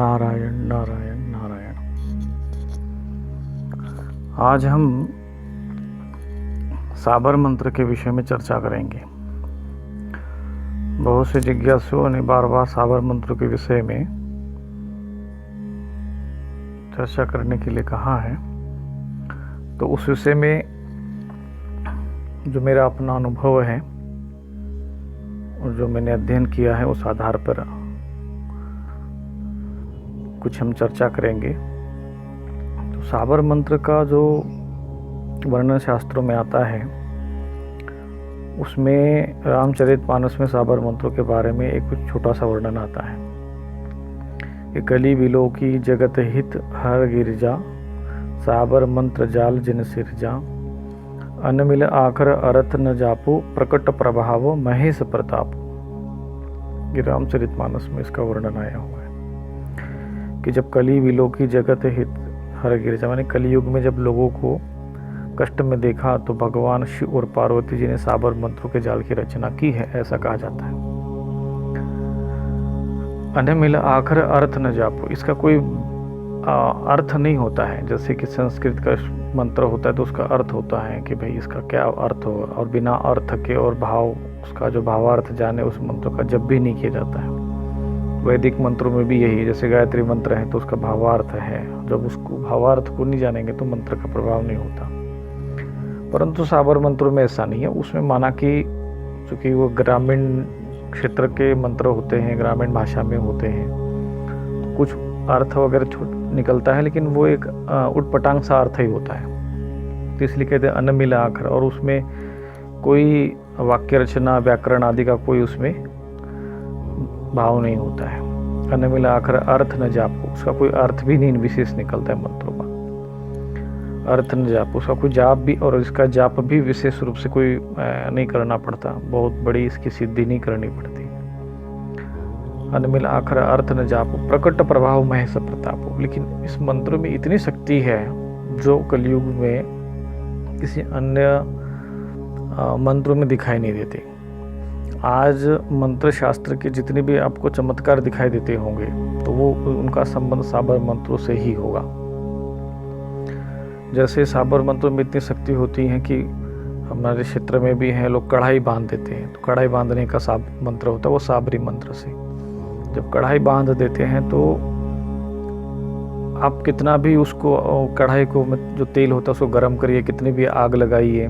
नारायण नारायण नारायण। आज हम साबर मंत्र के विषय में चर्चा करेंगे। बहुत से जिज्ञासुओं ने बार बार साबर मंत्र के विषय में चर्चा करने के लिए कहा है, तो उस विषय में जो मेरा अपना अनुभव है और जो मैंने अध्ययन किया है उस आधार पर कुछ हम चर्चा करेंगे। तो साबर मंत्र का जो वर्णन शास्त्रों में आता है उसमें रामचरितमानस में साबर मंत्रों के बारे में एक कुछ छोटा सा वर्णन आता है कि कली विलो की जगत हित हर गिरजा, साबर मंत्र जाल जिन सिरजा, अनमिल आखर अर्थ न जापो, प्रकट प्रभाव महेश प्रताप। ये रामचरितमानस में इसका वर्णन आया हुआ है कि जब कली विलो की जगत हित हर गिरजा, माने कलयुग में जब लोगों को कष्ट में देखा तो भगवान शिव और पार्वती जी ने साबर मंत्रों के जाल की रचना की है, ऐसा कहा जाता है। अनमिल आखर अर्थ न जापो, इसका कोई अर्थ नहीं होता है। जैसे कि संस्कृत का मंत्र होता है तो उसका अर्थ होता है कि भाई इसका क्या अर्थ होगा, और बिना अर्थ के और भाव उसका जो भावार्थ जाने उस मंत्र का जब भी नहीं किया जाता है। वैदिक मंत्रों में भी यही, जैसे गायत्री मंत्र है तो उसका भावार्थ है, जब उसको भावार्थ को नहीं जानेंगे तो मंत्र का प्रभाव नहीं होता। परंतु साबर मंत्रों में ऐसा नहीं है। उसमें माना कि चूँकि वो ग्रामीण क्षेत्र के मंत्र होते हैं, ग्रामीण भाषा में होते हैं, तो कुछ अर्थ वगैरह निकलता है, लेकिन वो एक उटपटांग सा अर्थ ही होता है। तो इसलिए कहते हैं अनमिल आखर, और उसमें कोई वाक्य रचना व्याकरण आदि का कोई उसमें भाव नहीं होता है। अनमिल आखर अर्थ न जापो, उसका कोई अर्थ भी नहीं विशेष निकलता है मंत्रों का। अर्थ न जापो, उसका कोई जाप भी, और इसका जाप भी विशेष रूप से कोई नहीं करना पड़ता, बहुत बड़ी इसकी सिद्धि नहीं करनी पड़ती। अनमिल आखर अर्थ न जापो, प्रकट प्रभाव महेश प्रतापो। लेकिन इस मंत्र में इतनी शक्ति है जो कलयुग में किसी अन्य मंत्रों में दिखाई नहीं देती। आज मंत्र शास्त्र के जितने भी आपको चमत्कार दिखाई देते होंगे तो वो उनका संबंध साबर मंत्रों से ही होगा। जैसे साबर मंत्रों में इतनी शक्ति होती है कि हमारे क्षेत्र में भी हैं, लोग कढ़ाई बांध देते हैं, तो कढ़ाई बांधने का मंत्र होता है वो साबरी मंत्र से। जब कढ़ाई बांध देते हैं तो आप कितना भी उसको कढ़ाई को जो तेल होता है उसको गर्म करिए, कितनी भी आग लगाइए,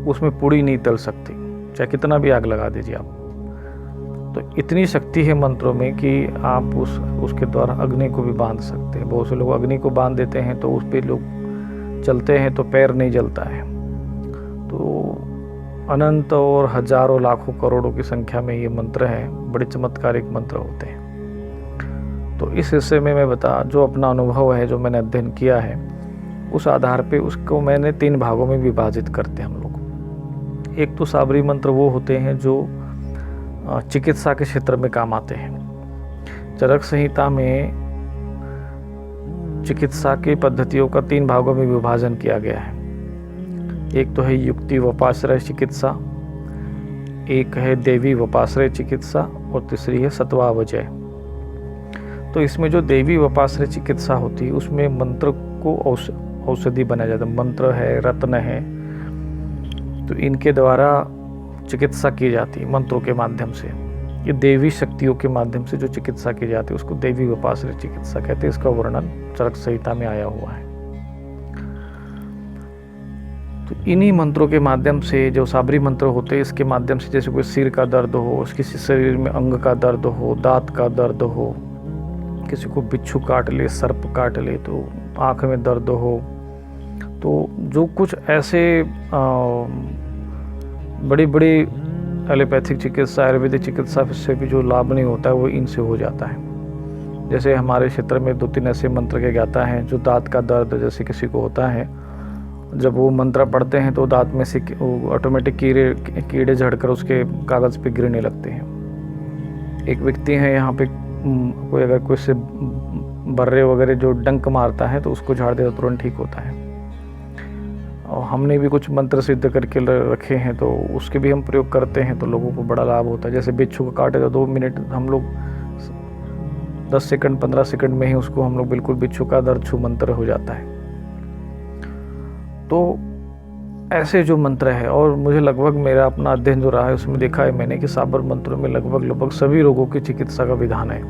उसमें पूड़ी नहीं तल सकती, चाहे कितना भी आग लगा दीजिए आप। तो इतनी शक्ति है मंत्रों में कि आप उसके द्वारा अग्नि को भी बांध सकते हैं। बहुत से लोग अग्नि को बांध देते हैं तो उस पर लोग चलते हैं तो पैर नहीं जलता है। तो अनंत और हजारों लाखों करोड़ों की संख्या में ये मंत्र हैं, बड़े चमत्कारिक मंत्र होते हैं। तो इस हिस्से में मैं जो अपना अनुभव है, जो मैंने अध्ययन किया है, उस आधार पे उसको मैंने 3 भागों में विभाजित करते हैं हम लोग। एक तो साबरी मंत्र वो होते हैं जो चिकित्सा के क्षेत्र में काम आते हैं। चरक संहिता में चिकित्सा की पद्धतियों का 3 भागों में विभाजन किया गया है। एक तो है युक्ति वपाश्रय चिकित्सा, एक है देवी वपाश्रय चिकित्सा, और तीसरी है सत्वावजय। तो इसमें जो देवी वपाश्रय चिकित्सा होती है उसमें मंत्र को औषधि बनाया जाता है। मंत्र है, रत्न है, तो इनके द्वारा चिकित्सा की जाती है मंत्रों के माध्यम से। ये देवी शक्तियों के माध्यम से जो चिकित्सा की जाती है उसको देवी वपाश्रय चिकित्सा कहते हैं। इसका वर्णन चरक संहिता में आया हुआ है। तो इन्हीं मंत्रों के माध्यम से, जो साबरी मंत्र होते हैं, इसके माध्यम से जैसे कोई सिर का दर्द हो, किसी शरीर में अंग का दर्द हो, दांत का दर्द हो, किसी को बिच्छू काट ले, सर्प काट ले, तो आँख में दर्द हो, तो जो कुछ ऐसे बड़ी बड़ी एलोपैथिक चिकित्सा, आयुर्वेदिक चिकित्सा से भी जो लाभ नहीं होता है वो इनसे हो जाता है। जैसे हमारे क्षेत्र में 2-3 ऐसे मंत्र के ज्ञाता हैं जो दांत का दर्द जैसे किसी को होता है, जब वो मंत्र पढ़ते हैं तो दांत में से ऑटोमेटिक कीड़े झड़कर उसके कागज़ पे गिरने लगते हैं। एक व्यक्ति है यहाँ पे, कोई अगर कोई से बर्रे वगैरह जो डंक मारता है तो उसको झाड़ दे तो तुरंत ठीक होता है। और हमने भी कुछ मंत्र सिद्ध करके रखे हैं तो उसके भी हम प्रयोग करते हैं तो लोगों को बड़ा लाभ होता है। जैसे बिच्छू को काटे तो 2 मिनट हम लोग 10 सेकंड 15 सेकंड में ही उसको हम लोग बिल्कुल बिच्छू का दर्द छू मंत्र हो जाता है। तो ऐसे जो मंत्र है, और मुझे लगभग मेरा अपना अध्ययन जो रहा है उसमें देखा है मैंने कि साबर मंत्रों में लगभग सभी रोगों की चिकित्सा का विधान है।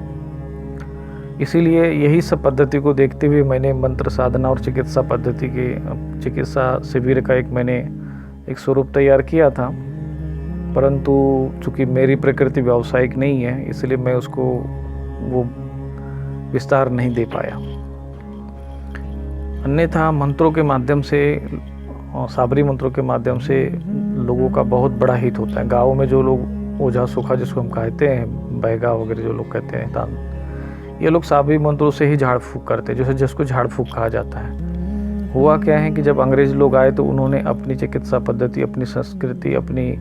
इसीलिए यही सब पद्धति को देखते हुए मैंने मंत्र साधना और चिकित्सा पद्धति के चिकित्सा शिविर का मैंने एक स्वरूप तैयार किया था, परंतु चूँकि मेरी प्रकृति व्यावसायिक नहीं है इसलिए मैं उसको वो विस्तार नहीं दे पाया। अन्यथा मंत्रों के माध्यम से और साबरी मंत्रों के माध्यम से लोगों का बहुत बड़ा हित होता है। गाँव में जो लोग ओझा सुखा जिसको हम कहते हैं, बैगा वगैरह जो लोग कहते हैं, ये लोग साबरी मंत्रों से ही झाड़ फूँक करते हैं, जैसे जिसको झाड़ फूँक कहा जाता है। हुआ क्या है कि जब अंग्रेज लोग आए तो उन्होंने अपनी चिकित्सा पद्धति, अपनी संस्कृति, अपनी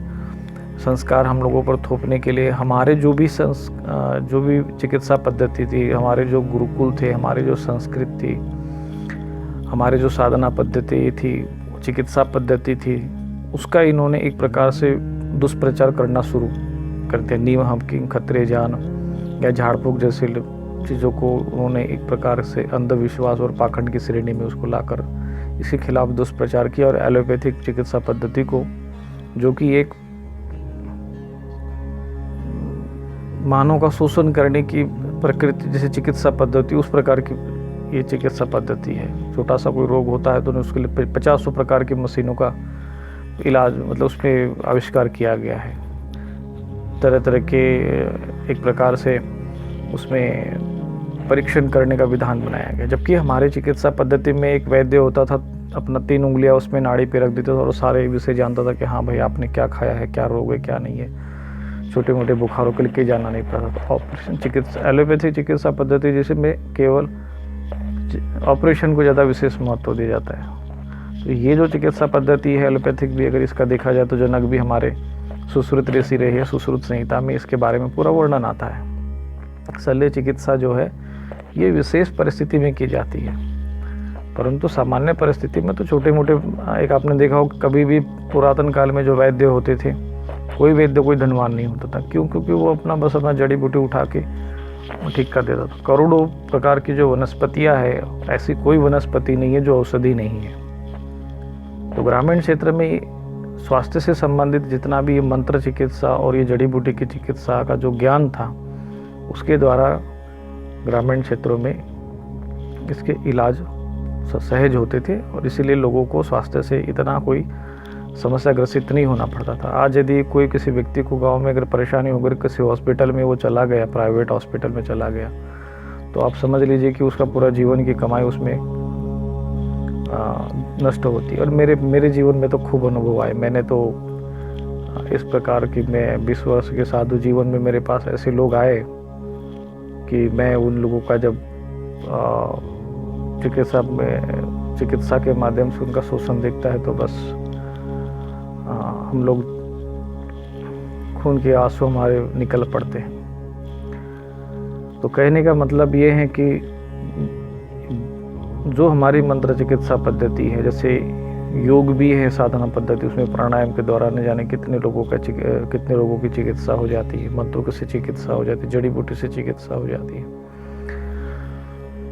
संस्कार हम लोगों पर थोपने के लिए हमारे जो भी चिकित्सा पद्धति थी, हमारे जो गुरुकुल थे, हमारे जो संस्कृत थी, हमारे जो साधना पद्धति थी, चिकित्सा पद्धति थी, उसका इन्होंने एक प्रकार से दुष्प्रचार करना शुरू कर दिया। नीम हकीम खतरे जान या झाड़ फूँक जैसे चीज़ों को उन्होंने एक प्रकार से अंधविश्वास और पाखंड की श्रेणी में उसको लाकर इसके खिलाफ दुष्प्रचार किया। और एलोपैथिक चिकित्सा पद्धति को, जो कि एक मानव का शोषण करने की प्रकृति जैसे चिकित्सा पद्धति, उस प्रकार की ये चिकित्सा पद्धति है। छोटा सा कोई रोग होता है तो उसके लिए 50 प्रकार की मशीनों का इलाज मतलब उसमें आविष्कार किया गया है। तरह तरह के एक प्रकार से उसमें परीक्षण करने का विधान बनाया गया। जबकि हमारे चिकित्सा पद्धति में एक वैद्य होता था, अपना 3 उंगलियां उसमें नाड़ी पे रख देता था और सारे विषय जानता था कि हाँ भाई आपने क्या खाया है, क्या रोग है, क्या नहीं है। छोटे मोटे बुखारों के लिए जाना नहीं पड़ता था। ऑपरेशन चिकित्सा, एलोपैथी चिकित्सा पद्धति जिसमें केवल ऑपरेशन को ज़्यादा विशेष महत्व दिया जाता है। तो ये जो चिकित्सा पद्धति है एलोपैथिक भी, अगर इसका देखा जाए तो जनक भी हमारे सुश्रुत ऋषि रहे हैं। सुश्रुत संहिता में इसके बारे में पूरा वर्णन आता है। शल्य चिकित्सा जो है ये विशेष परिस्थिति में की जाती है, परंतु सामान्य परिस्थिति में तो छोटे मोटे, एक आपने देखा हो कभी भी पुरातन काल में जो वैद्य होते थे, कोई वैद्य कोई धनवान नहीं होता था। क्यों? क्योंकि वो अपना बस अपना जड़ी बूटी उठा के ठीक कर देता था। करोड़ों प्रकार की जो वनस्पतियाँ है, ऐसी कोई वनस्पति नहीं है जो औषधि नहीं है। तो ग्रामीण क्षेत्र में स्वास्थ्य से संबंधित जितना भी ये मंत्र चिकित्सा और ये जड़ी बूटी की चिकित्सा का जो ज्ञान था, उसके द्वारा ग्रामीण क्षेत्रों में इसके इलाज सहज होते थे और इसीलिए लोगों को स्वास्थ्य से इतना कोई समस्या ग्रसित नहीं होना पड़ता था। आज यदि कोई किसी व्यक्ति को गांव में अगर परेशानी हो गई, किसी हॉस्पिटल में वो चला गया, प्राइवेट हॉस्पिटल में चला गया, तो आप समझ लीजिए कि उसका पूरा जीवन की कमाई उसमें नष्ट होती है। और मेरे जीवन में तो खूब अनुभव आए। मैंने तो इस प्रकार की, मैं 20 वर्ष के साधु जीवन में मेरे पास ऐसे लोग आए कि मैं उन लोगों का जब चिकित्सा के माध्यम से उनका शोषण देखता है तो बस हम लोग खून के आंसू हमारे निकल पड़ते हैं। तो कहने का मतलब ये है कि जो हमारी मंत्र चिकित्सा पद्धति है, जैसे योग भी है साधना पद्धति, उसमें प्राणायाम के द्वारा न जाने कितने रोगों की चिकित्सा हो जाती है, मंत्रों से चिकित्सा हो जाती है, जड़ी बूटी से चिकित्सा हो जाती है।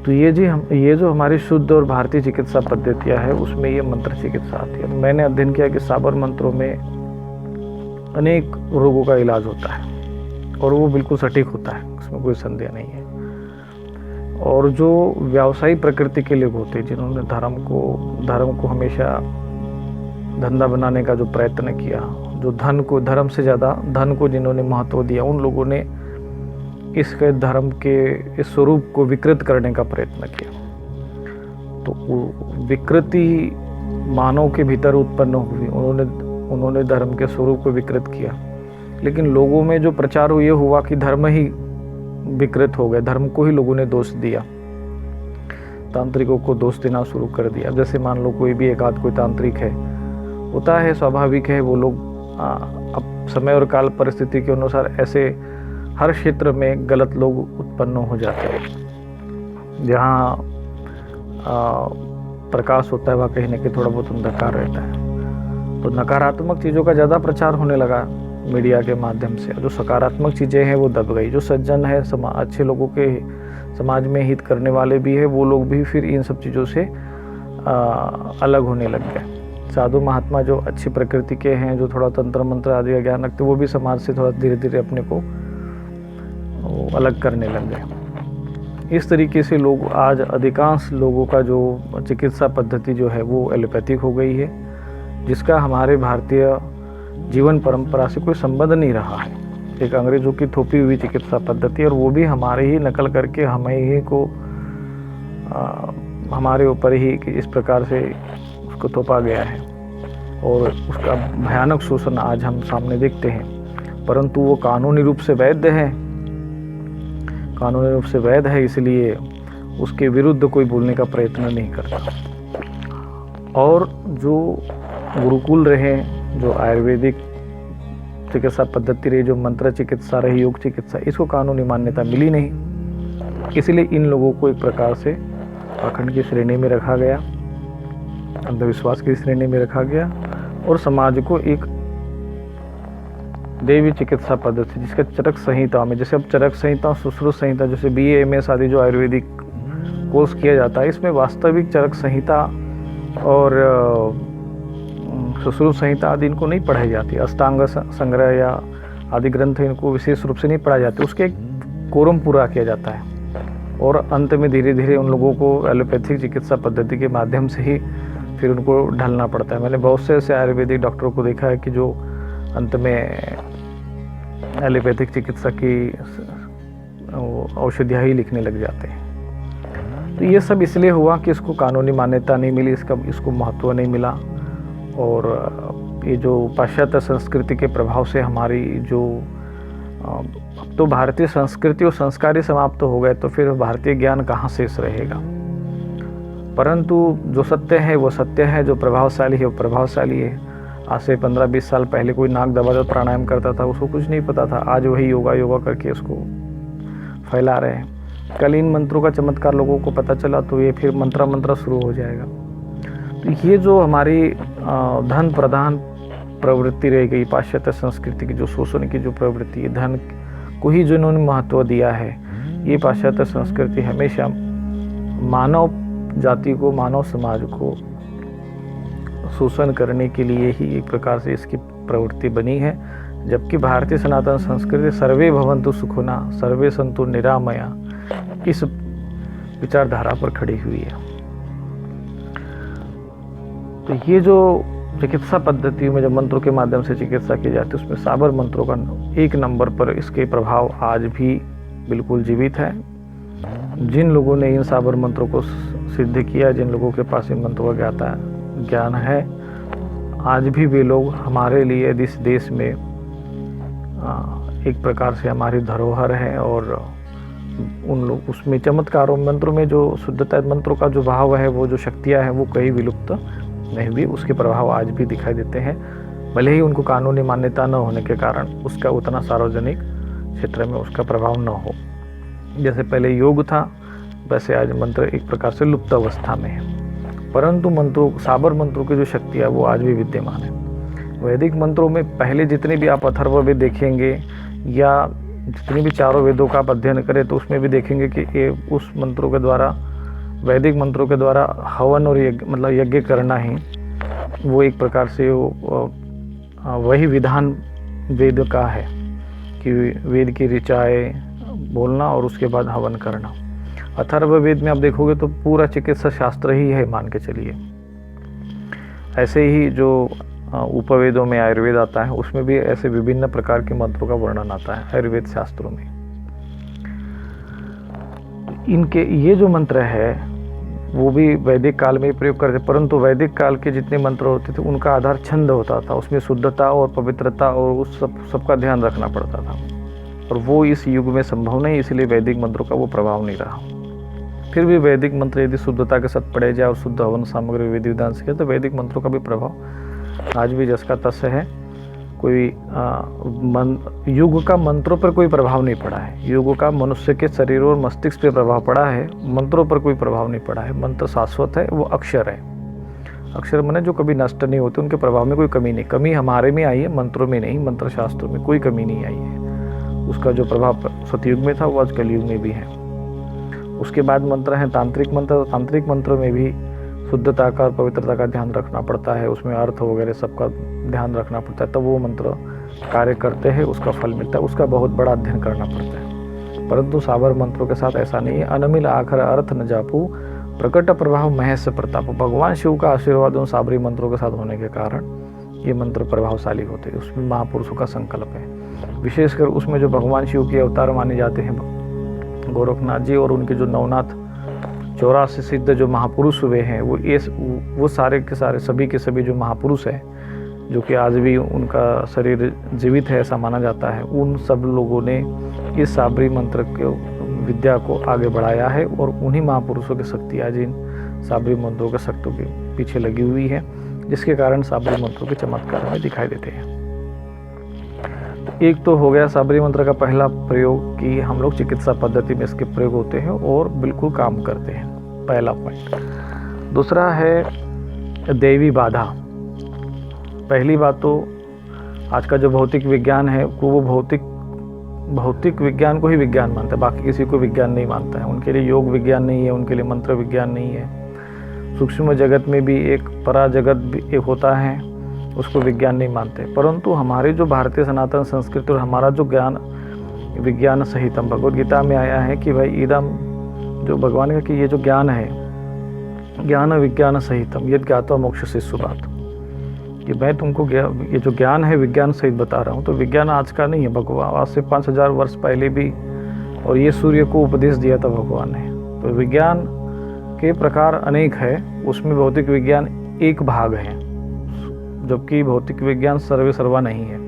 तो ये जो हमारी शुद्ध और भारतीय चिकित्सा पद्धतियाँ है, उसमें ये मंत्र चिकित्सा आती है। मैंने अध्ययन किया कि साबर मंत्रों में अनेक रोगों का इलाज होता है और वो बिल्कुल सटीक होता है, उसमें कोई संदेह नहीं है। और जो व्यावसायिक प्रकृति के लोग होते हैं, जिन्होंने धर्म को हमेशा धंधा बनाने का जो प्रयत्न किया, जो धर्म से ज़्यादा धन को जिन्होंने महत्व दिया, उन लोगों ने इसके धर्म के इस स्वरूप को विकृत करने का प्रयत्न किया। तो विकृति मानव के भीतर उत्पन्न हुई, उन्होंने धर्म के स्वरूप को विकृत किया। लेकिन लोगों में जो प्रचार ये हुआ कि धर्म ही विकृत हो गए, धर्म को ही लोगों ने दोष दिया, तांत्रिकों को दोष देना शुरू कर दिया। जैसे मान लो कोई भी एक आध कोई तांत्रिक है, होता है, स्वाभाविक है, वो लोग अब समय और काल परिस्थिति के अनुसार ऐसे हर क्षेत्र में गलत लोग उत्पन्न हो जाते हैं। जहाँ प्रकाश होता है वहाँ कहीं ना कहीं थोड़ा बहुत अंधकार रहता है। तो नकारात्मक चीज़ों का ज़्यादा प्रचार होने लगा मीडिया के माध्यम से। जो सकारात्मक चीज़ें हैं वो दब गई। जो सज्जन है, अच्छे लोगों के समाज में हित करने वाले भी है, वो लोग भी फिर इन सब चीज़ों से अलग होने लग गए। साधु महात्मा जो अच्छी प्रकृति के हैं, जो थोड़ा तंत्र मंत्र आदि का ज्ञान रखते, वो भी समाज से थोड़ा धीरे धीरे अपने को अलग करने लग गए। इस तरीके से लोग आज अधिकांश लोगों का जो चिकित्सा पद्धति जो है वो एलोपैथिक हो गई है, जिसका हमारे भारतीय जीवन परंपरा से कोई संबंध नहीं रहा है। एक अंग्रेज़ों की थोपी हुई चिकित्सा पद्धति, और वो भी हमारे ही नकल करके हमें ही को हमारे ऊपर ही इस प्रकार से उसको थोपा गया है, और उसका भयानक शोषण आज हम सामने देखते हैं। परंतु वो कानूनी रूप से वैध है, कानूनी रूप से वैध है, इसलिए उसके विरुद्ध कोई बोलने का प्रयत्न नहीं करता। और जो गुरुकुल रहे, जो आयुर्वेदिक चिकित्सा पद्धति रही, जो मंत्र चिकित्सा रही, योग चिकित्सा, इसको कानूनी मान्यता मिली नहीं, इसलिए इन लोगों को एक प्रकार से पाखंड की श्रेणी में रखा गया, अंधविश्वास की श्रेणी में रखा गया, और समाज को एक देवी चिकित्सा पद्धति, जिसका चरक संहिता में, जैसे अब चरक संहिता, सुश्रुत संहिता, जैसे BA MS आदि जो आयुर्वेदिक कोर्स किया जाता है, इसमें वास्तविक चरक संहिता और सुश्रुत संहिता आदि इनको नहीं पढ़ाई जाती। अष्टांग संग्रह या आदि ग्रंथ इनको विशेष रूप से नहीं पढ़ाए जाते, उसके एक कोरम पूरा किया जाता है, और अंत में धीरे धीरे उन लोगों को एलोपैथिक चिकित्सा पद्धति के माध्यम से ही फिर उनको ढलना पड़ता है। मैंने बहुत से ऐसे आयुर्वेदिक डॉक्टरों को देखा है कि जो अंत में एलोपैथिक चिकित्सा की औषधियाँ ही लिखने लग जाते हैं। तो ये सब इसलिए हुआ कि इसको कानूनी मान्यता नहीं मिली, इसको महत्व नहीं मिला, और ये जो पाश्चात्य संस्कृति के प्रभाव से हमारी जो अब तो भारतीय संस्कृति और संस्कार ही समाप्त हो गए, तो फिर भारतीय ज्ञान कहाँ शेष रहेगा। परंतु जो सत्य है वो सत्य है, जो प्रभावशाली है वो प्रभावशाली है। आज से 15-20 साल पहले कोई नाक दबाकर प्राणायाम करता था, उसको कुछ नहीं पता था, आज वही योगा करके उसको फैला रहे हैं। कल इन मंत्रों का चमत्कार लोगों को पता चला, तो ये फिर मंत्र शुरू हो जाएगा। तो ये जो हमारी धन प्रधान प्रवृत्ति रह गई, पाश्चात्य संस्कृति की जो शोषण की जो प्रवृत्ति है, धन को ही जो इन्होंने महत्व दिया है, ये पाश्चात्य संस्कृति हमेशा मानव जाति को, मानव समाज को शोषण करने के लिए ही एक प्रकार से इसकी प्रवृत्ति बनी है। जबकि भारतीय सनातन संस्कृति सर्वे भवन्तु सुखिनः सर्वे सन्तु निरामया, इस विचारधारा पर खड़ी हुई है। तो ये जो चिकित्सा पद्धतियों में जो मंत्रों के माध्यम से चिकित्सा की जाती है, उसमें साबर मंत्रों का 1 नंबर पर इसके प्रभाव आज भी बिल्कुल जीवित है। जिन लोगों ने इन साबर मंत्रों को सिद्ध किया, जिन लोगों के पास इन मंत्रों का ज्ञान है, आज भी वे लोग हमारे लिए इस देश में एक प्रकार से हमारी धरोहर है, और उन लोग उसमें चमत्कारों मंत्रों में जो शुद्धता, मंत्रों का जो भाव है, वो जो शक्तियाँ हैं, वो कहीं विलुप्त नहीं हुई, उसके प्रभाव आज भी दिखाई देते हैं। भले ही उनको कानूनी मान्यता न होने के कारण उसका उतना सार्वजनिक क्षेत्र में उसका प्रभाव न हो। जैसे पहले योग था, वैसे आज मंत्र एक प्रकार से लुप्त अवस्था में है। परंतु मंत्रों, साबर मंत्रों की जो शक्ति है वो आज भी विद्यमान है। वैदिक मंत्रों में पहले जितने भी आप अथर्ववेद देखेंगे, या जितनी भी चारों वेदों का आप अध्ययन करें, तो उसमें भी देखेंगे कि उस मंत्रों के द्वारा, वैदिक मंत्रों के द्वारा हवन और यज्ञ करना ही वो एक प्रकार से वही विधान वेद का है कि वेद की ऋचाएँ बोलना और उसके बाद हवन करना। अथर्ववेद में आप देखोगे तो पूरा चिकित्सा शास्त्र ही है, मान के चलिए। ऐसे ही जो उपवेदों में आयुर्वेद आता है, उसमें भी ऐसे विभिन्न प्रकार के मंत्रों का वर्णन आता है आयुर्वेद शास्त्रों में। इनके ये जो मंत्र है वो भी वैदिक काल में प्रयोग करते, परंतु वैदिक काल के जितने मंत्र होते थे उनका आधार छंद होता था, उसमें शुद्धता और पवित्रता और उस सबका ध्यान रखना पड़ता था, और वो इस युग में संभव नहीं, इसलिए वैदिक मंत्रों का वो प्रभाव नहीं रहा। फिर भी वैदिक मंत्र यदि शुद्धता के साथ पढ़े जाए और शुद्ध हवन सामग्री विधि विधान से, तो वैदिक मंत्रों का भी प्रभाव आज भी जस का तस है। कोई युग का मंत्रों पर कोई प्रभाव नहीं पड़ा है, युग का मनुष्य के शरीर और मस्तिष्क पर प्रभाव पड़ा है, मंत्रों पर कोई प्रभाव नहीं पड़ा है। मंत्र शाश्वत है, वो अक्षर है, अक्षर माने जो कभी नष्ट नहीं होते, उनके प्रभाव में कोई कमी नहीं। कमी हमारे में आई है, मंत्रों में नहीं, मंत्र शास्त्रों में कोई कमी नहीं आई है। उसका जो प्रभाव सतयुग में था वो आज कलयुग में भी है। उसके बाद मंत्र हैं तांत्रिक मंत्र। तो तांत्रिक मंत्रों में भी शुद्धता का और पवित्रता का ध्यान रखना पड़ता है, उसमें अर्थ वगैरह सबका ध्यान रखना पड़ता है, तब वो मंत्र कार्य करते हैं, उसका फल मिलता है, उसका बहुत बड़ा अध्ययन करना पड़ता है। परंतु साबर मंत्रों के साथ ऐसा नहीं है। अनमिल आखर अर्थ न जापू, प्रकट प्रभाव महेश प्रताप। भगवान शिव का आशीर्वाद उन साबरी मंत्रों के साथ होने के कारण ये मंत्र प्रभावशाली होते हैं। उसमें महापुरुषों का संकल्प है, विशेषकर उसमें जो भगवान शिव के अवतार माने जाते हैं गोरखनाथ जी, और उनके जो नवनाथ 84 सिद्ध जो महापुरुष हुए हैं, वो सारे के सारे सभी के सभी जो महापुरुष हैं, जो कि आज भी उनका शरीर जीवित है ऐसा माना जाता है, उन सब लोगों ने इस साबरी मंत्र के विद्या को आगे बढ़ाया है, और उन्हीं महापुरुषों की शक्ति आज इन साबरी मंत्रों के शक्तियों के पीछे लगी हुई है, जिसके कारण साबरी मंत्रों के चमत्कार हमें दिखाई देते हैं। तो एक तो हो गया साबरी मंत्र का पहला प्रयोग कि हम लोग चिकित्सा पद्धति में इसके प्रयोग होते हैं और बिल्कुल काम करते हैं, पहला पॉइंट। दूसरा है दैवी बाधा। पहली बात तो आज का जो भौतिक विज्ञान है वो भौतिक विज्ञान को ही विज्ञान मानता है, बाकी किसी को विज्ञान नहीं मानता है। उनके लिए योग विज्ञान नहीं है, उनके लिए मंत्र विज्ञान नहीं है। सूक्ष्म जगत में भी एक परा जगत भी एक होता है, उसको विज्ञान नहीं मानते। परंतु हमारे जो भारतीय सनातन संस्कृति और हमारा जो ज्ञान विज्ञान सहितम भगवद गीता में आया है कि भाई इदम, जो भगवान का कि ये जो ज्ञान है ज्ञान विज्ञान सहितम यद ज्ञात्वा मोक्ष से शुभात्, कि मैं तुमको ये जो ज्ञान है विज्ञान सहित बता रहा हूँ। तो विज्ञान आज का नहीं है, भगवान आज से 5000 वर्ष पहले भी, और ये सूर्य को उपदेश दिया था भगवान ने। तो विज्ञान के प्रकार अनेक है, उसमें भौतिक विज्ञान एक भाग है, जबकि भौतिक विज्ञान सर्वे सर्वा नहीं है।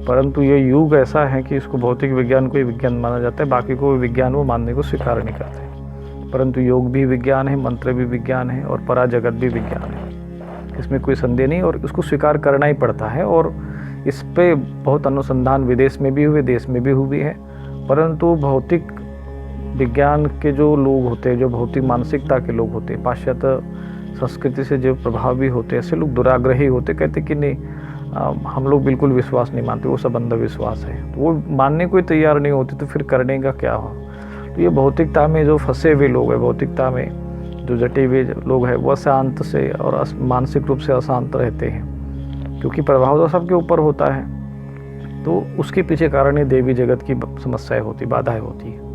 परंतु ये युग ऐसा है कि इसको भौतिक विज्ञान को ही विज्ञान माना जाता है, बाकी को विज्ञान वो मानने को स्वीकार नहीं करते। परंतु योग भी विज्ञान है, मंत्र भी विज्ञान है, और परा जगत भी विज्ञान है, इसमें कोई संदेह नहीं, और उसको स्वीकार करना ही पड़ता है। और इस पे बहुत अनुसंधान विदेश में भी हुए, देश में भी हुई है। परंतु भौतिक विज्ञान के जो लोग होते हैं, जो भौतिक मानसिकता के लोग होते हैं, पाश्चात्य संस्कृति से जो प्रभावी होते हैं, ऐसे लोग दुराग्रही होते, कहते कि नहीं हम लोग बिल्कुल विश्वास नहीं मानते, वो सब अंधविश्वास है। तो वो मानने को ही तैयार नहीं होते, तो फिर करने का क्या हो। तो ये भौतिकता में जो फंसे हुए लोग हैं, भौतिकता में जो जटे हुए लोग हैं, वो अशांत से और मानसिक रूप से अशांत रहते हैं, क्योंकि प्रभाव तो सबके ऊपर होता है। तो उसके पीछे कारण ही देवी जगत की समस्याएं होती, बाधाएं होती है।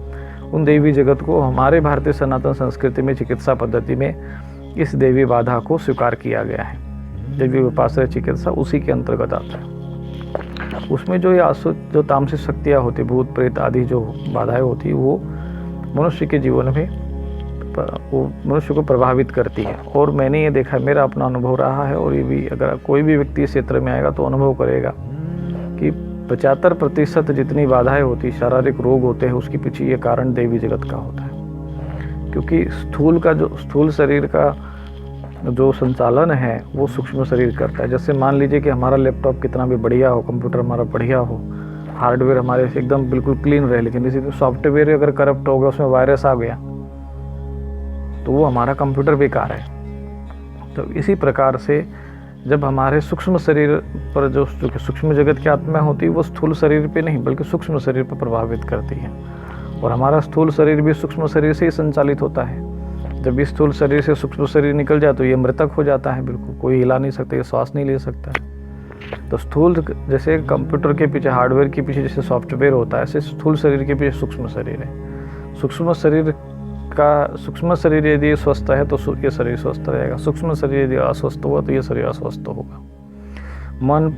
उन देवी जगत को हमारे भारतीय सनातन संस्कृति में चिकित्सा पद्धति में इस देवी बाधा को स्वीकार किया गया है। देवी विपाश्रय चिकित्सा उसी के अंतर्गत आता है। उसमें जो ये जो तामसिक शक्तियाँ होती, भूत प्रेत आदि जो बाधाएं होती, वो मनुष्य के जीवन में वो मनुष्य को प्रभावित करती है। और मैंने ये देखा, मेरा अपना अनुभव रहा है, और ये भी अगर कोई भी व्यक्ति इस क्षेत्र में आएगा तो अनुभव करेगा कि 75% जितनी बाधाएं होती, शारीरिक रोग होते हैं, उसके पीछे ये कारण देवी जगत का होता है। क्योंकि स्थूल शरीर का जो संचालन है वो सूक्ष्म शरीर करता है। जैसे मान लीजिए कि हमारा लैपटॉप कितना भी बढ़िया हो, कंप्यूटर हमारा बढ़िया हो, हार्डवेयर हमारे एकदम बिल्कुल क्लीन रहे, लेकिन इसी सॉफ्टवेयर अगर करप्ट हो गया, उसमें वायरस आ गया, तो वो हमारा कंप्यूटर बेकार है। तो इसी प्रकार से जब हमारे सूक्ष्म शरीर पर जो सूक्ष्म जगत की आत्मा होती है, वो स्थूल शरीर पे नहीं बल्कि सूक्ष्म शरीर पर प्रभावित करती है। और हमारा स्थूल शरीर भी सूक्ष्म शरीर से ही संचालित होता है। जब इस स्थूल शरीर से सूक्ष्म शरीर निकल जाए तो ये मृतक हो जाता है, बिल्कुल कोई हिला नहीं सकता, ये श्वास नहीं ले सकता। तो स्थूल जैसे कंप्यूटर के पीछे, हार्डवेयर के पीछे जैसे सॉफ्टवेयर होता है, ऐसे स्थूल शरीर के पीछे सूक्ष्म शरीर है। सूक्ष्म शरीर यदि स्वस्थ है तो ये शरीर स्वस्थ रहेगा, सूक्ष्म शरीर यदि अस्वस्थ होगा तो ये शरीर अस्वस्थ होगा। मन,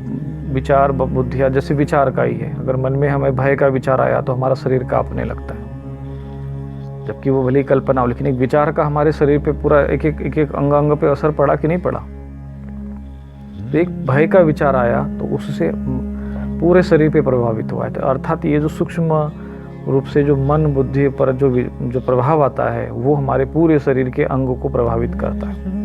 विचार, बुद्धिया जैसे विचार का ही है। अगर मन में हमें भय का विचार आया तो हमारा शरीर कांपने लगता है, जबकि वो भली कल्पना हो, लेकिन एक विचार का हमारे शरीर पे पूरा एक एक अंग पे असर पड़ा कि नहीं पड़ा। तो एक भय का विचार आया तो उससे पूरे शरीर पे प्रभावित हुआ है। तो अर्थात ये जो सूक्ष्म रूप से जो मन बुद्धि पर जो प्रभाव आता है वो हमारे पूरे शरीर के अंगों को प्रभावित करता है।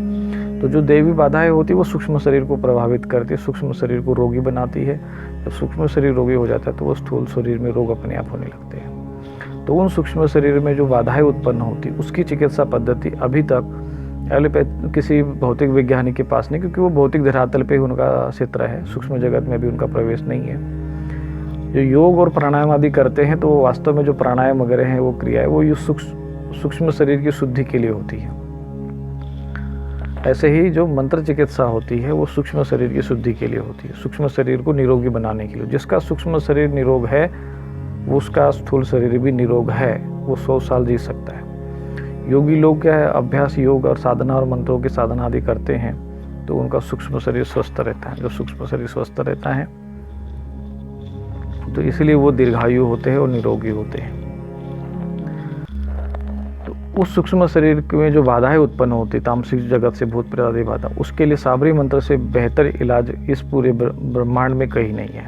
तो जो दैवी बाधाएं होती है वो सूक्ष्म शरीर को प्रभावित करती है, सूक्ष्म शरीर को रोगी बनाती है। जब सूक्ष्म शरीर रोगी हो जाता है तो वो स्थूल शरीर में रोग अपने आप होने लगते हैं। तो उन सूक्ष्म शरीर में जो बाधाएं उत्पन्न होती उसकी चिकित्सा पद्धति अभी तक किसी भौतिक वैज्ञानिक के पास नहीं, क्योंकि वो भौतिक धरातल पे ही उनका क्षेत्र है, सूक्ष्म जगत में भी उनका प्रवेश नहीं है। जो योग और प्राणायाम आदि करते हैं तो वो वास्तव में जो प्राणायाम वगैरह हैं वो क्रिया है वो सूक्ष्म शरीर की शुद्धि के लिए होती है। ऐसे ही जो मंत्र चिकित्सा होती है वो सूक्ष्म शरीर की शुद्धि के लिए होती है, सूक्ष्म शरीर को निरोगी बनाने के लिए। जिसका सूक्ष्म शरीर निरोग है उसका स्थूल शरीर भी निरोग है, वो 100 साल जी सकता है। योगी लोग क्या है, अभ्यास योग और साधना और मंत्रों की साधना आदि करते हैं तो उनका सूक्ष्म शरीर स्वस्थ रहता है। जो सूक्ष्म शरीर स्वस्थ रहता है तो इसलिए वो दीर्घायु होते हैं और निरोगी होते हैं। तो उस सूक्ष्म शरीर में जो बाधाएं उत्पन्न होती, तामसिक जगत से भूत प्रेत आदि बाधा, उसके लिए साबरी मंत्र से बेहतर इलाज इस पूरे ब्रह्मांड में कहीं नहीं है।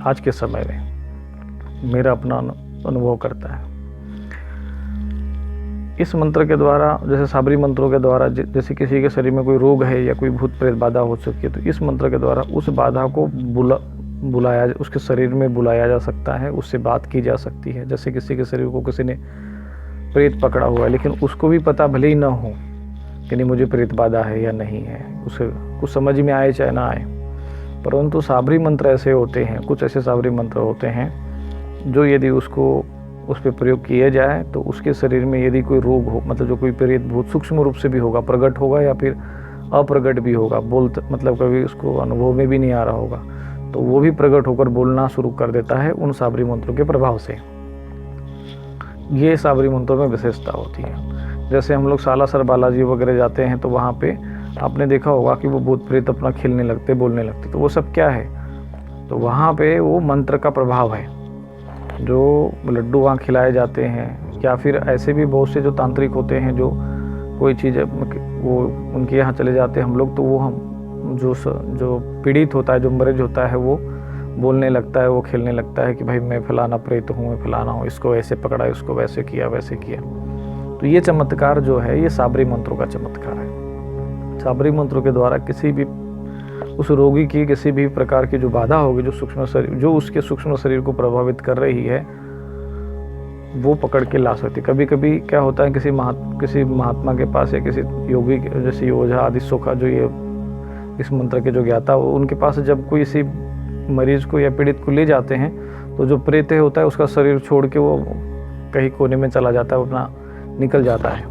आज के समय में मेरा अपना अनुभव करता है। इस मंत्र के द्वारा, जैसे साबरी मंत्रों के द्वारा, जैसे किसी के शरीर में कोई रोग है या कोई भूत प्रेत बाधा हो चुकी है तो इस मंत्र के द्वारा उस बाधा को बुलाया, उसके शरीर में बुलाया जा सकता है, उससे बात की जा सकती है। जैसे किसी के शरीर को किसी ने प्रेत पकड़ा हुआ है लेकिन उसको भी पता भले ही ना हो कि नहीं मुझे प्रेत बाधा है या नहीं है, उसे कुछ समझ में आए चाहे ना आए, परंतु साबरी मंत्र ऐसे होते हैं, कुछ ऐसे साबरी मंत्र होते हैं जो यदि उसको उस पर प्रयोग किया जाए तो उसके शरीर में यदि कोई रोग हो, मतलब जो कोई प्रेत भूत सूक्ष्म रूप से भी होगा, प्रकट होगा या फिर अप्रगट भी होगा, मतलब कभी उसको अनुभव में भी नहीं आ रहा होगा, तो वो भी प्रकट होकर बोलना शुरू कर देता है उन साबरी मंत्रों के प्रभाव से। ये साबरी मंत्रों में विशेषता होती है। जैसे हम लोग सालासर बालाजी वगैरह जाते हैं तो वहाँ पे आपने देखा होगा कि वो भूत प्रेत अपना खिलने लगते, बोलने लगते, तो वो सब क्या है, तो वहाँ पे वो मंत्र का प्रभाव है। जो लड्डू वहाँ खिलाए जाते हैं या फिर ऐसे भी बहुत से जो तांत्रिक होते हैं जो कोई चीज़ वो उनके यहाँ चले जाते हैं हम लोग, तो वो हम जो पीड़ित होता है, जो मरीज होता है, वो बोलने लगता है, वो खेलने लगता है कि भाई मैं फलाना प्रेत हूँ, मैं फलाना हूँ, इसको ऐसे पकड़ा, इसको वैसे किया, वैसे किया। तो ये चमत्कार जो है ये साबरी मंत्रों का चमत्कार है। साबरी मंत्रों के द्वारा किसी भी उस रोगी की किसी भी प्रकार की जो बाधा होगी, जो सूक्ष्म शरीर, जो उसके सूक्ष्म शरीर को प्रभावित कर रही है, वो पकड़ के ला सकती है। कभी कभी क्या होता है, किसी महात्मा के पास या किसी योगी जैसे योजा आदि सोखा जो ये इस मंत्र के जो ज्ञाता हो, उनके पास जब कोई इसी मरीज को या पीड़ित को ले जाते हैं तो जो प्रेत होता है उसका शरीर छोड़ के वो कहीं कोने में चला जाता है, अपना निकल जाता है,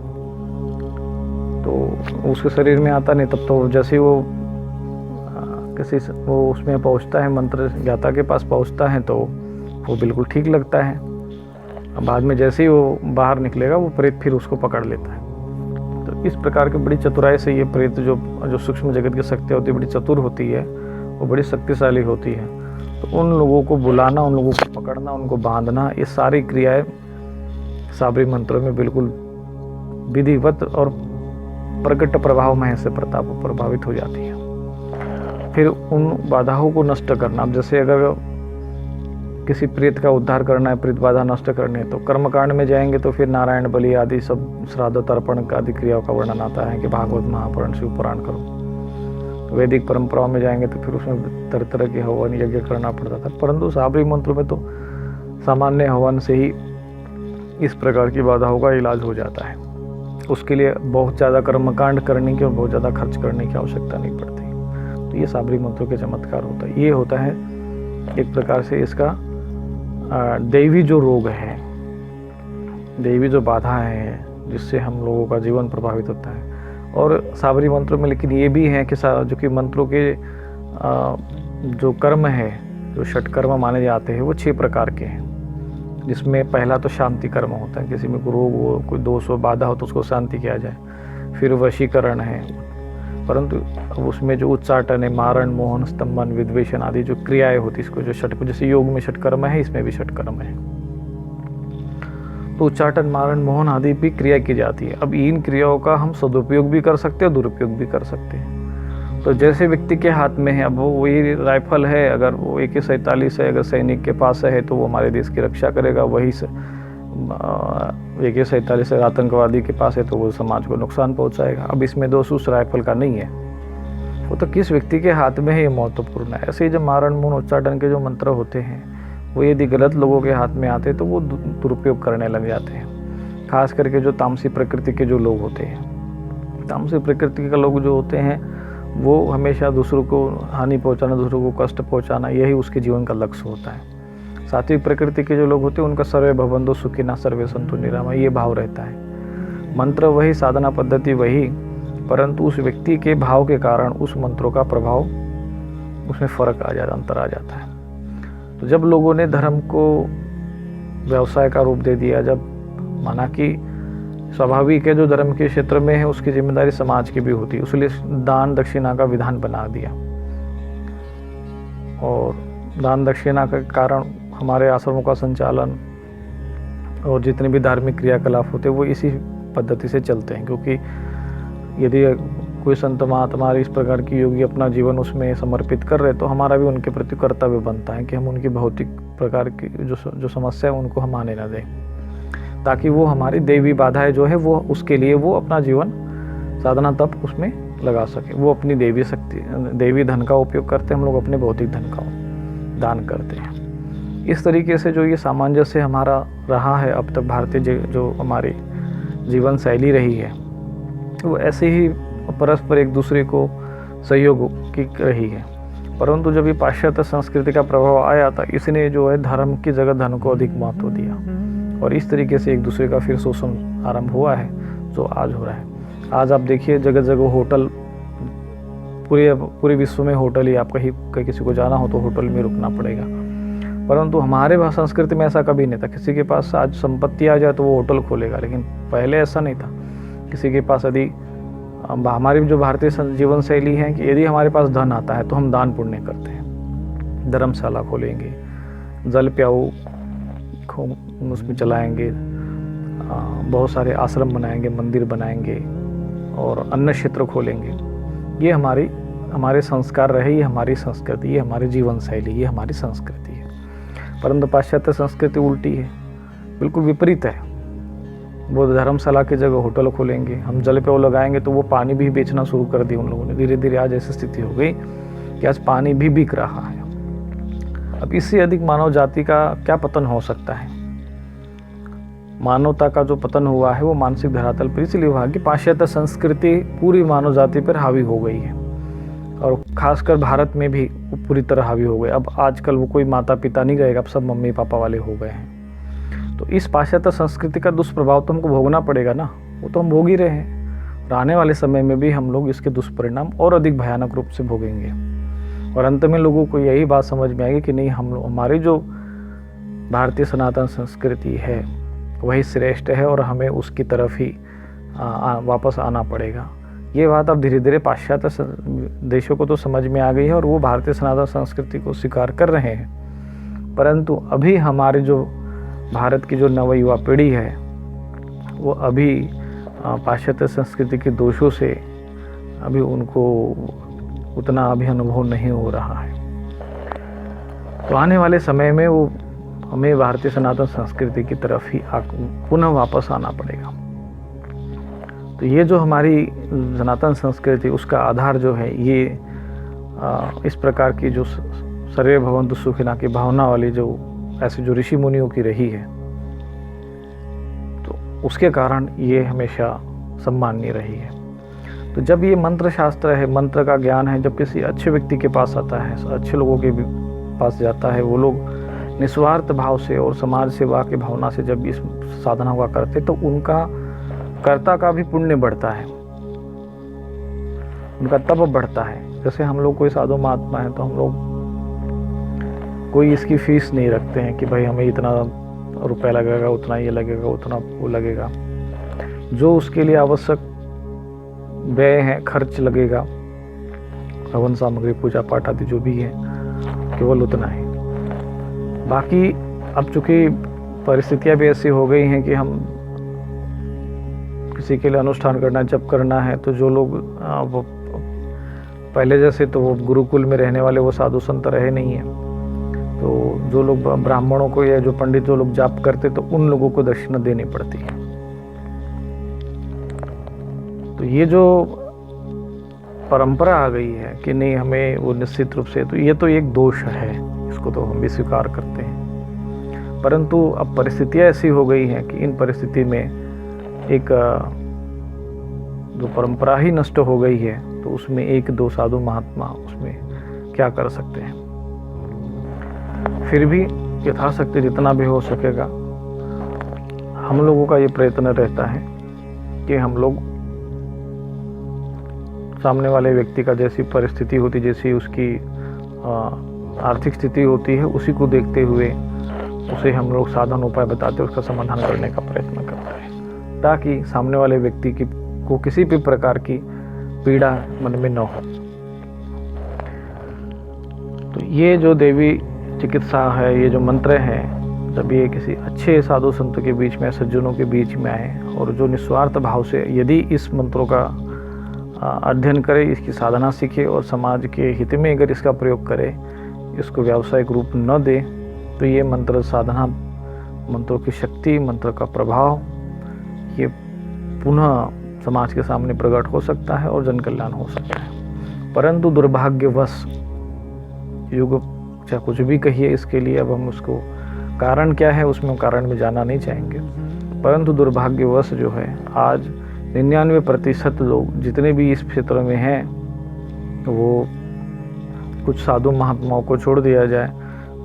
तो उसके शरीर में आता नहीं। तब तो जैसे ही वो उसमें पहुंचता है, मंत्र ज्ञाता के पास पहुंचता है, तो वो बिल्कुल ठीक लगता है। बाद में जैसे ही वो बाहर निकलेगा वो प्रेत फिर उसको पकड़ लेता है। तो इस प्रकार की बड़ी चतुराई से ये प्रेत जो सूक्ष्म जगत की शक्ति होती है, बड़ी चतुर होती है, वो बड़ी शक्तिशाली होती है। तो उन लोगों को बुलाना, उन लोगों को पकड़ना, उनको बांधना, ये सारी क्रियाएं साबरी मंत्रों में बिल्कुल विधिवत और प्रकट प्रभाव में से प्रभावित हो जाती है। फिर उन बाधाओं को नष्ट करना, अब जैसे अगर किसी प्रेत का उद्धार करना है, प्रेत बाधा नष्ट करनी है, तो कर्मकांड में जाएंगे तो फिर नारायण बलि आदि सब श्राद्ध तर्पण आदि क्रियाओं का वर्णन आता है कि भागवत महापुराण शिव पुराण करो। वैदिक परंपराओं में जाएंगे तो फिर उसमें तरह तरह के हवन यज्ञ करना पड़ता था, परंतु साबरी मंत्रों में तो सामान्य हवन से ही इस प्रकार की बाधाओं का इलाज हो जाता है। उसके लिए बहुत ज़्यादा कर्मकांड करने की और बहुत ज़्यादा खर्च करने की आवश्यकता नहीं पड़ती। तो ये साबरी मंत्रों के चमत्कार होता है। ये होता है एक प्रकार से इसका दैवी जो रोग है, दैवी जो बाधा है जिससे हम लोगों का जीवन प्रभावित होता है। और साबरी मंत्रों में लेकिन ये भी है कि जो कि मंत्रों के जो कर्म है, जो षट कर्म माने जाते हैं, वो 6 प्रकार के हैं। जिसमें पहला तो शांति कर्म होता है, किसी में कोई रोग हो, कोई दोष हो, बाधा हो तो उसको शांति किया जाए। फिर वशीकरण है, परंतु उसमें जो उच्चाटन है, मारण, मोहन, स्तंभन, विद्वेषण आदि जो क्रियाएं होती, इसको जो षट, जैसे योग में षट कर्म है, इसमें भी षट कर्म है। तो उच्चाटन, मारण, मोहन आदि भी क्रिया की जाती है। अब इन क्रियाओं का हम सदुपयोग भी कर सकते हैं और दुरुपयोग भी कर सकते हैं। तो जैसे व्यक्ति के हाथ में है, अब वो वही राइफल है, अगर वो AK-47 है, अगर सैनिक के पास है तो वो हमारे देश की रक्षा करेगा। वही AK-47 आतंकवादी के पास है तो वो समाज को नुकसान पहुंचाएगा। अब इसमें दोष उस राइफल का नहीं है, वो तो किस व्यक्ति के हाथ में है, ये महत्वपूर्ण है। ऐसे ही जब मारण, मोहन, उच्चाटन के जो मंत्र होते हैं वो यदि गलत लोगों के हाथ में आते तो वो दुरुपयोग करने लग जाते हैं। खास करके जो तामसी प्रकृति के जो लोग होते हैं, तामसी प्रकृति के लोग जो होते हैं वो हमेशा दूसरों को हानि पहुंचाना, दूसरों को कष्ट पहुंचाना, यही उसके जीवन का लक्ष्य होता है। सात्विक प्रकृति के जो लोग होते हैं उनका सर्वे भवन्तु सुखिनः सर्वे सन्तु निरामया, ये भाव रहता है। मंत्र वही, साधना पद्धति वही, परंतु उस व्यक्ति के भाव के कारण उस मंत्रों का प्रभाव, उसमें फ़र्क आ जाता, अंतर आ जाता है। तो जब लोगों ने धर्म को व्यवसाय का रूप दे दिया, जब माना कि स्वाभाविक है जो धर्म के क्षेत्र में है उसकी जिम्मेदारी समाज की भी होती है, इसलिए दान दक्षिणा का विधान बना दिया, और दान दक्षिणा के कारण हमारे आश्रमों का संचालन और जितने भी धार्मिक क्रियाकलाप होते हैं वो इसी पद्धति से चलते हैं। क्योंकि यदि कोई संत महात्मा इस प्रकार की योगी अपना जीवन उसमें समर्पित कर रहे तो हमारा भी उनके प्रति कर्तव्य बनता है कि हम उनकी भौतिक प्रकार की जो समस्या है उनको हम आने न दें, ताकि वो हमारी दैवी बाधाएं जो है वो उसके लिए वो अपना जीवन साधना तप उसमें लगा सके। वो अपनी दैवी शक्ति, दैवी धन का उपयोग करते हैं, हम लोग अपने भौतिक धन का दान करते हैं। इस तरीके से जो ये सामंजस्य हमारा रहा है अब तक, भारतीय जो हमारी जीवन शैली रही है वो ऐसे ही परस्पर एक दूसरे को सहयोग की रही है। परंतु जब ये पाश्चात्य संस्कृति का प्रभाव आया था, इसने जो है धर्म की जगह धन को अधिक महत्व दिया, और इस तरीके से एक दूसरे का फिर शोषण आरंभ हुआ है जो आज हो रहा है। आज आप देखिए जगह जगह होटल, पूरे विश्व में होटल ही, आप कहीं किसी को जाना हो तो होटल में रुकना पड़ेगा। परंतु हमारे संस्कृति में ऐसा कभी नहीं था। किसी के पास आज संपत्ति आ जाए तो वो होटल खोलेगा, लेकिन पहले ऐसा नहीं था। किसी के पास यदि हमारी जो भारतीय जीवन शैली है कि यदि हमारे पास धन आता है तो हम दान पुण्य करते हैं, धर्मशाला खोलेंगे, जल प्याऊ उसमें चलाएंगे, बहुत सारे आश्रम बनाएंगे, मंदिर बनाएंगे और अन्न क्षेत्र खोलेंगे। ये हमारे संस्कार रहे, ये हमारी संस्कृति, ये हमारी जीवन शैली, ये हमारी संस्कृति है। परंतु पाश्चात्य संस्कृति उल्टी है, बिल्कुल विपरीत है। वो धर्मशाला की जगह होटल खोलेंगे, हम जल पे वो लगाएंगे तो वो पानी भी बेचना शुरू कर दिया उन लोगों ने। धीरे धीरे आज ऐसी स्थिति हो गई कि आज पानी भी बिक रहा है। अब इससे अधिक मानव जाति का क्या पतन हो सकता है? मानवता का जो पतन हुआ है वो मानसिक धरातल पर इसलिए हुआ कि पाश्चात्य संस्कृति पूरी मानव जाति पर हावी हो गई है, और खासकर भारत में भी पूरी तरह हावी हो गए। अब आजकल वो कोई माता पिता नहीं रहेगा, अब सब मम्मी पापा वाले हो गए हैं। तो इस पाश्चात्य संस्कृति का दुष्प्रभाव तो हमको भोगना पड़ेगा ना, वो तो हम भोग ही रहे हैं, और आने वाले समय में भी हम लोग इसके दुष्परिणाम और अधिक भयानक रूप से भोगेंगे। और अंत में लोगों को यही बात समझ में आएगी कि नहीं, हमारी जो भारतीय सनातन संस्कृति है वही श्रेष्ठ है और हमें उसकी तरफ ही वापस आना पड़ेगा। ये बात अब धीरे धीरे पाश्चात्य देशों को तो समझ में आ गई है और वो भारतीय सनातन संस्कृति को स्वीकार कर रहे हैं। परंतु अभी हमारे जो भारत की जो नव युवा पीढ़ी है वो अभी पाश्चात्य संस्कृति के दोषों से अभी उनको उतना अभी अनुभव नहीं हो रहा है। तो आने वाले समय में वो हमें भारतीय सनातन संस्कृति की तरफ ही पुनः वापस आना पड़ेगा। तो ये जो हमारी सनातन संस्कृति, उसका आधार जो है ये इस प्रकार की जो सर्वे भवन्तु सुखिनः की भावना वाली जो ऐसे जो ऋषि मुनियों की रही है, तो उसके कारण ये हमेशा सम्माननीय रही है। तो जब ये मंत्र शास्त्र है, मंत्र का ज्ञान है, जब किसी अच्छे व्यक्ति के पास आता है, अच्छे लोगों के पास जाता है, वो लोग निस्वार्थ भाव से और समाज सेवा की भावना से जब इस साधना का करते तो उनका कर्ता का भी पुण्य बढ़ता है, उनका तप बढ़ता है। जैसे हम लोग कोई साधु महात्मा है तो हम लोग कोई इसकी फीस नहीं रखते हैं कि भाई हमें इतना रुपया लगेगा, उतना ये लगेगा, उतना वो लगेगा। जो उसके लिए आवश्यक व्यय है, खर्च लगेगा, हवन सामग्री, पूजा पाठ आदि जो भी है, केवल उतना है। बाकी अब चूँकि परिस्थितियाँ भी ऐसी हो गई हैं कि हम किसी के लिए अनुष्ठान करना, जप करना है, तो जो लोग वो पहले जैसे तो वो गुरुकुल में रहने वाले वो साधु संत रहे नहीं हैं, तो जो लोग ब्राह्मणों को या जो पंडित जो लोग जाप करते तो उन लोगों को दक्षिणा देनी पड़ती है। तो ये जो परंपरा आ गई है कि नहीं हमें वो निश्चित रूप से, तो ये तो एक दोष है, इसको तो हम भी स्वीकार करते हैं। परंतु अब परिस्थितियाँ ऐसी हो गई हैं कि इन परिस्थिति में एक जो परंपरा ही नष्ट हो गई है, तो उसमें एक दो साधु महात्मा उसमें क्या कर सकते हैं। फिर भी यथाशक्ति जितना भी हो सकेगा हम लोगों का ये प्रयत्न रहता है कि हम लोग सामने वाले व्यक्ति का जैसी परिस्थिति होती, जैसी उसकी आर्थिक स्थिति होती है, उसी को देखते हुए उसे हम लोग साधन उपाय बताते उसका समाधान करने का प्रयत्न करते हैं, ताकि सामने वाले व्यक्ति को किसी भी प्रकार की पीड़ा मन में न हो। तो ये जो देवी चिकित्सा है, ये जो मंत्र हैं, जब ये किसी अच्छे साधु संतों के बीच में, सज्जनों के बीच में आए और जो निस्वार्थ भाव से यदि इस मंत्रों का अध्ययन करे, इसकी साधना सीखे और समाज के हित में अगर इसका प्रयोग करे, इसको व्यावसायिक रूप न दे, तो ये मंत्र साधना, मंत्रों की शक्ति, मंत्र का प्रभाव ये पुनः समाज के सामने प्रकट हो सकता है और जन कल्याण हो सकता है। परंतु दुर्भाग्यवश युग चाहे कुछ भी कहिए, इसके लिए अब हम उसको कारण क्या है उसमें कारण में जाना नहीं चाहेंगे, परंतु दुर्भाग्यवश जो है आज 99% लोग जितने भी इस क्षेत्र में हैं, वो कुछ साधु महात्माओं को छोड़ दिया जाए,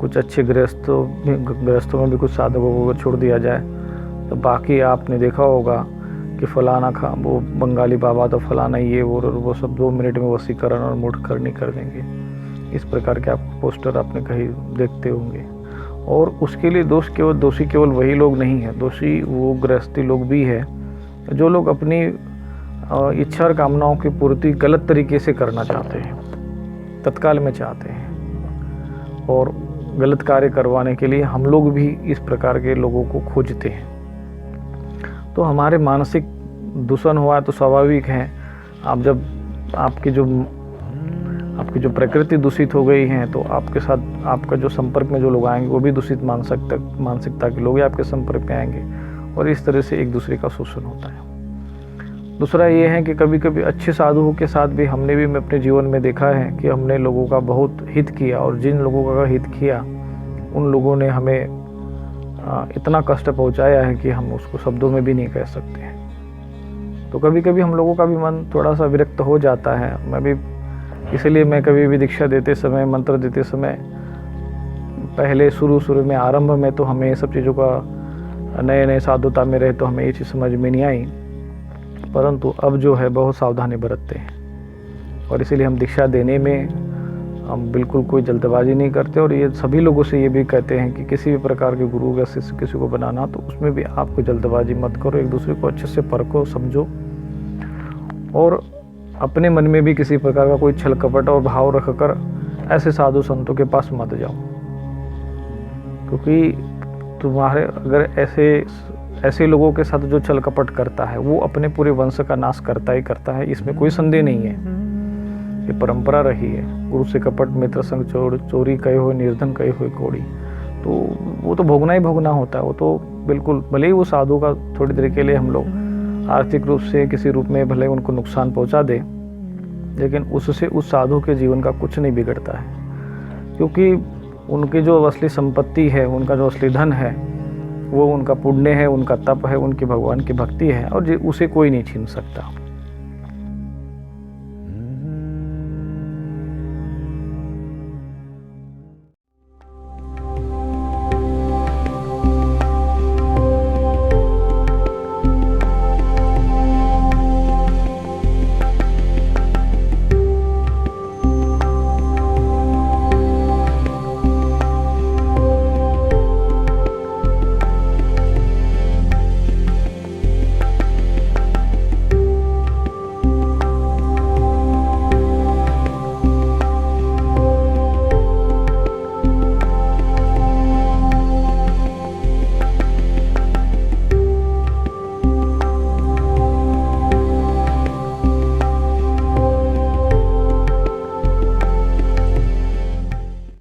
कुछ अच्छे गृहस्थों में भी कुछ साधकों को छोड़ दिया जाए, तो बाकी आपने देखा होगा कि फलाना वो बंगाली बाबा तो फलाना ये वो सब 2 मिनट में वशीकरण और मूढ़करणी कर देंगे। इस प्रकार के आप पोस्टर आपने कहीं देखते होंगे। और उसके लिए दोषी केवल वही लोग नहीं है, दोषी वो गृहस्थी लोग भी है जो लोग अपनी इच्छा और कामनाओं की पूर्ति गलत तरीके से करना चाहते हैं, तत्काल में चाहते हैं, और गलत कार्य करवाने के लिए हम लोग भी इस प्रकार के लोगों को खोजते हैं। तो हमारे मानसिक दूषण हुआ तो स्वाभाविक है। आप जब आपकी जो प्रकृति दूषित हो गई है, तो आपके साथ आपका जो संपर्क में जो लोग आएंगे वो भी दूषित मानसिकता के लोग आपके संपर्क में आएंगे, और इस तरह से एक दूसरे का शोषण होता है। दूसरा ये है कि कभी कभी अच्छे साधुओं के साथ भी हमने भी अपने जीवन में देखा है कि हमने लोगों का बहुत हित किया, और जिन लोगों का हित किया उन लोगों ने हमें इतना कष्ट पहुंचाया है कि हम उसको शब्दों में भी नहीं कह सकते हैं। तो कभी कभी हम लोगों का भी मन थोड़ा सा विरक्त हो जाता है। इसलिए मैं कभी भी दीक्षा देते समय, मंत्र देते समय, पहले शुरू में आरंभ में तो हमें ये सब चीज़ों का नए साधुता में रहे तो हमें ये चीज़ समझ में नहीं आई, परंतु अब जो है बहुत सावधानी बरतते हैं, और इसीलिए हम दीक्षा देने में हम बिल्कुल कोई जल्दबाजी नहीं करते। और ये सभी लोगों से ये भी कहते हैं कि किसी भी प्रकार के गुरु या शिष्य किसी को बनाना तो उसमें भी आपको जल्दबाजी मत करो, एक दूसरे को अच्छे से परखो, समझो, और अपने मन में भी किसी प्रकार का कोई छल कपट और भाव रखकर ऐसे साधु संतों के पास मत जाओ, क्योंकि तुम्हारे अगर ऐसे लोगों के साथ जो छल कपट करता है वो अपने पूरे वंश का नाश करता ही करता है, इसमें कोई संदेह नहीं है। ये परंपरा रही है, गुरु से कपट मित्र संग चोरी कहे हुए निर्धन कहे हुए कोड़ी, तो वो तो भोगना ही भोगना होता है। वो तो बिल्कुल, भले ही वो साधु का थोड़ी देर के लिए हम लोग आर्थिक रूप से किसी रूप में भले उनको नुकसान पहुंचा दे, लेकिन उससे उस साधु के जीवन का कुछ नहीं बिगड़ता है, क्योंकि उनकी जो असली संपत्ति है, उनका जो असली धन है, वो उनका पुण्य है, उनका तप है, उनकी भगवान की भक्ति है, और उसे कोई नहीं छीन सकता।